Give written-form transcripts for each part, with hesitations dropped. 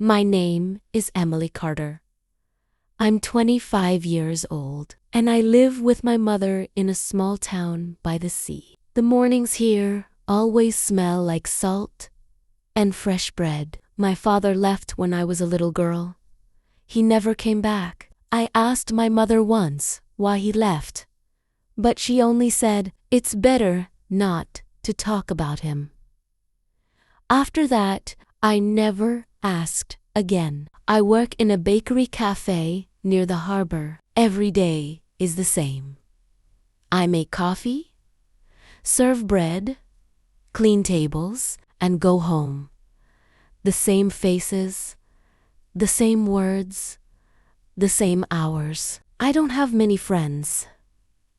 My name is Emily Carter. I'm 25 years old, and I live with my mother in a small town by the sea. The mornings here always smell like salt and fresh bread. My father left when I was a little girl. He never came back. I asked my mother once why he left, but she only said, "It's better not to talk about him." After that, I never asked again. I work in a bakery cafe near the harbor. Every day is the same. I make coffee, serve bread, clean tables, and go home. The same faces, the same words, the same hours. I don't have many friends.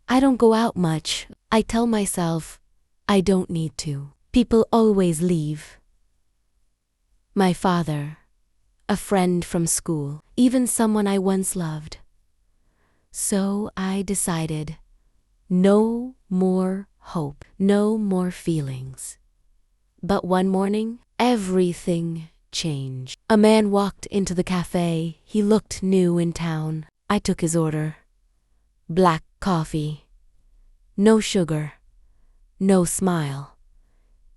I don't go out much. I tell myself I don't need to. People always leave. My father, a friend from school, even someone I once loved. So I decided, no more hope, no more feelings. But one morning, everything changed. A man walked into the cafe. He looked new in town. I took his order. Black coffee. No sugar. No smile.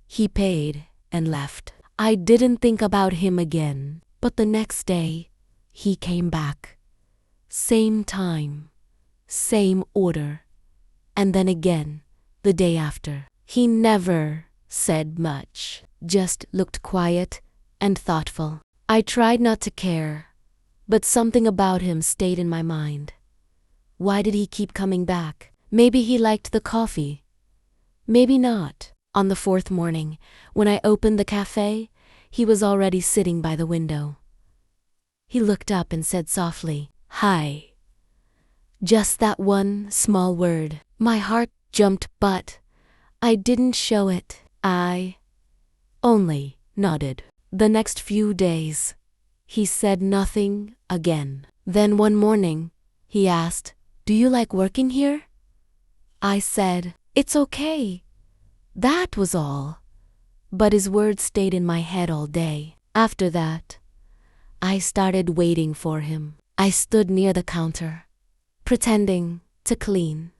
He paid and left. I didn't think about him again, but the next day, he came back. Same time, same order, and then again, the day after. He never said much, just looked quiet and thoughtful. I tried not to care, but something about him stayed in my mind. Why did he keep coming back? Maybe he liked the coffee. Maybe not. On the fourth morning, when I opened the cafe, he was already sitting by the window. He looked up and said softly, "Hi." Just that one small word. My heart jumped, but I didn't show it. I only nodded. The next few days, he said nothing again. Then one morning, he asked, "Do you like working here?" I said, "It's okay." That was all. But his words stayed in my head all day. After that, I started waiting for him. I stood near the counter, pretending to clean,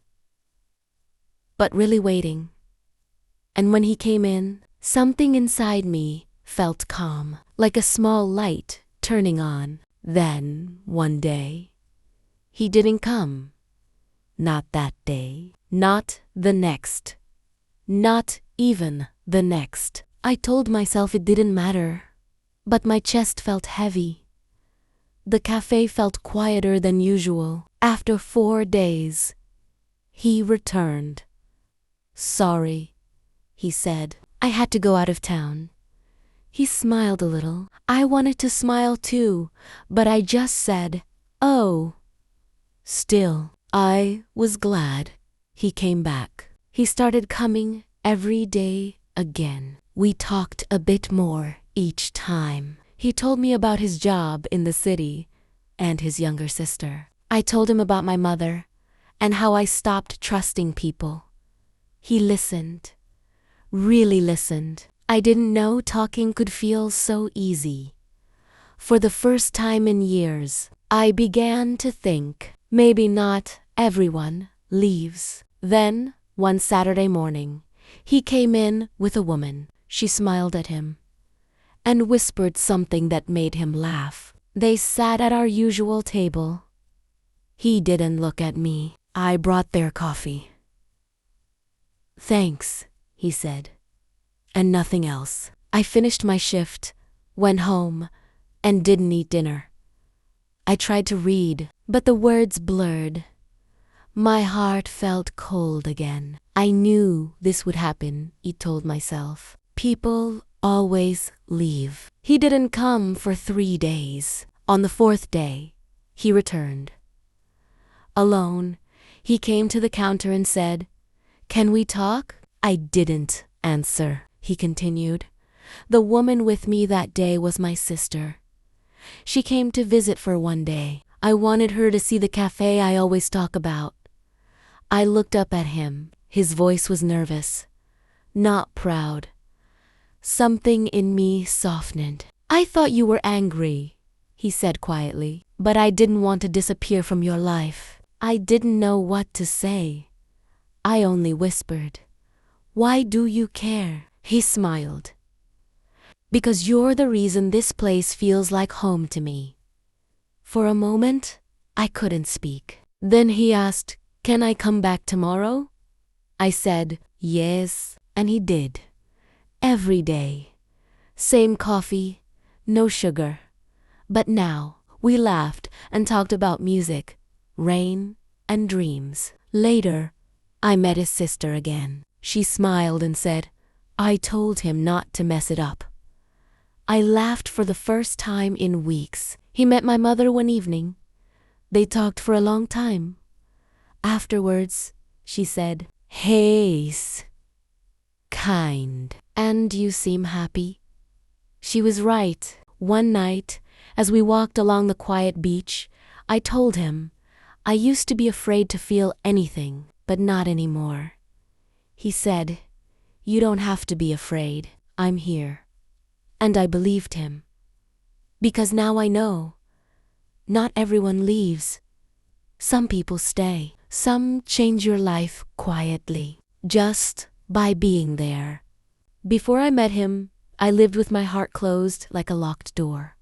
but really waiting. And when he came in, something inside me felt calm, like a small light turning on. Then, one day, he didn't come. Not that day. Not the next. Not even the next. I told myself it didn't matter, but my chest felt heavy. The cafe felt quieter than usual. After 4 days, he returned. "Sorry," he said. "I had to go out of town." He smiled a little. I wanted to smile too, but I just said, "Oh." Still, I was glad he came back. He started coming every day again. We talked a bit more each time. He told me about his job in the city and his younger sister. I told him about my mother and how I stopped trusting people. He listened, really listened. I didn't know talking could feel so easy. For the first time in years, I began to think, maybe not everyone leaves. Then, one Saturday morning, he came in with a woman. She smiled at him and whispered something that made him laugh. They sat at our usual table. He didn't look at me. I brought their coffee. "Thanks," he said, and nothing else. I finished my shift, went home, and didn't eat dinner. I tried to read, but the words blurred. My heart felt cold again. I knew this would happen, he told myself. People always leave. He didn't come for 3 days. On the 4th day, he returned. Alone, he came to the counter and said, "Can we talk?" I didn't answer. He continued. "The woman with me that day was my sister. She came to visit for 1 day. I wanted her to see the cafe I always talk about." I looked up at him. His voice was nervous, not proud. Something in me softened. I thought you were angry, he said quietly. But I didn't want to disappear from your life. I didn't know what to say. I only whispered, "Why do you care?" He smiled. "Because you're the reason this place feels like home to me." For a moment, I couldn't speak. Then he asked, "Can I come back tomorrow?" I said, "Yes," and he did. Every day. Same coffee, no sugar. But now, we laughed and talked about music, rain, and dreams. Later, I met his sister again. She smiled and said, "I told him not to mess it up." I laughed for the first time in weeks. He met my mother one evening. They talked for a long time. Afterwards, she said, "He's kind. And you seem happy." She was right. One night, as we walked along the quiet beach, I told him, "I used to be afraid to feel anything, but not anymore." He said, "You don't have to be afraid. I'm here." And I believed him. Because now I know, not everyone leaves. Some people stay. Some change your life quietly, just by being there. Before I met him, I lived with my heart closed like a locked door.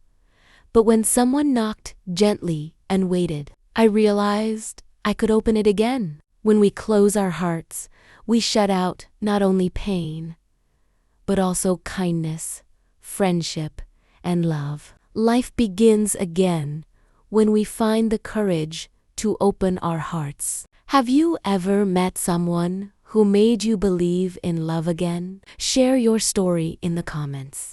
But when someone knocked gently and waited, I realized I could open it again. When we close our hearts, we shut out not only pain, but also kindness, friendship, and love. Life begins again when we find the courage to open our hearts. Have you ever met someone who made you believe in love again? Share your story in the comments.